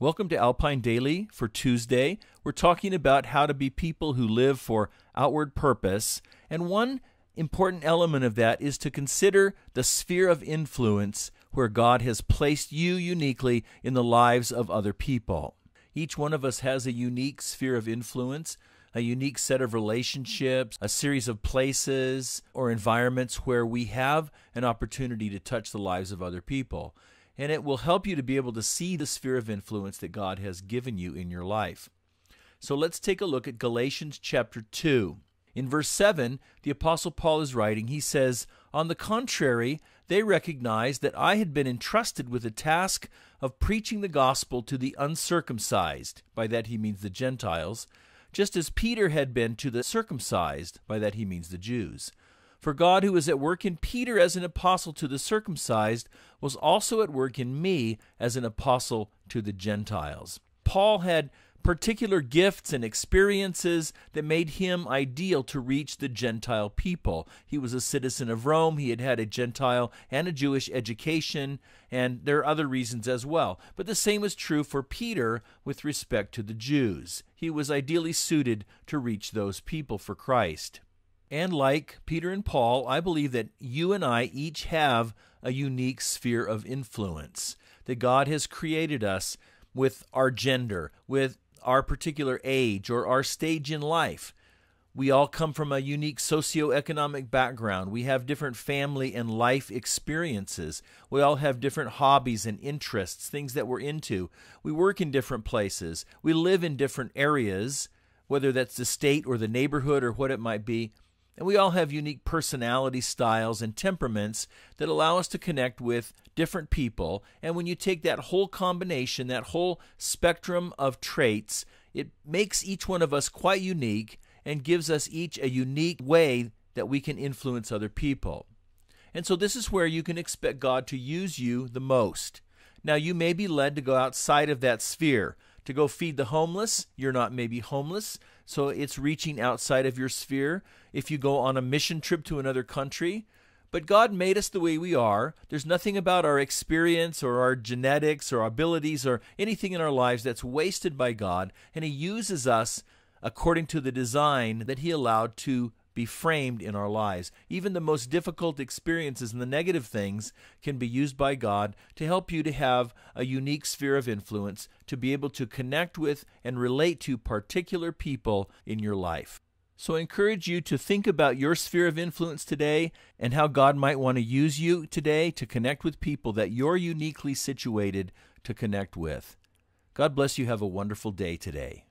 Welcome to Alpine Daily for Tuesday. We're talking about how to be people who live for outward purpose, and one important element of that is to consider the sphere of influence where God has placed you uniquely in the lives of other people. Each one of us has a unique sphere of influence, a unique set of relationships, a series of places or environments where we have an opportunity to touch the lives of other people. And it will help you to be able to see the sphere of influence that God has given you in your life. So let's take a look at Galatians chapter 2. In verse 7, the Apostle Paul is writing, he says, "On the contrary, they recognized that I had been entrusted with the task of preaching the gospel to the uncircumcised," by that he means the Gentiles, "just as Peter had been to the circumcised," by that he means the Jews. For God, who was at work in Peter as an apostle to the circumcised, was also at work in me as an apostle to the Gentiles. Paul had particular gifts and experiences that made him ideal to reach the Gentile people. He was a citizen of Rome. He had had a Gentile and a Jewish education, and there are other reasons as well. But the same was true for Peter with respect to the Jews. He was ideally suited to reach those people for Christ. And like Peter and Paul, I believe that you and I each have a unique sphere of influence, that God has created us with our gender, with our particular age, or our stage in life. We all come from a unique socioeconomic background. We have different family and life experiences. We all have different hobbies and interests, things that we're into. We work in different places. We live in different areas, whether that's the state or the neighborhood or what it might be. And we all have unique personality styles and temperaments that allow us to connect with different people. And when you take that whole combination, that whole spectrum of traits, it makes each one of us quite unique and gives us each a unique way that we can influence other people. And so this is where you can expect God to use you the most. Now, you may be led to go outside of that sphere, to go feed the homeless. You're not maybe homeless, so it's reaching outside of your sphere. If you go on a mission trip to another country, but God made us the way we are. There's nothing about our experience or our genetics or our abilities or anything in our lives that's wasted by God, and He uses us according to the design that He allowed to be framed in our lives. Even the most difficult experiences and the negative things can be used by God to help you to have a unique sphere of influence, to be able to connect with and relate to particular people in your life. So I encourage you to think about your sphere of influence today and how God might want to use you today to connect with people that you're uniquely situated to connect with. God bless you. Have a wonderful day today.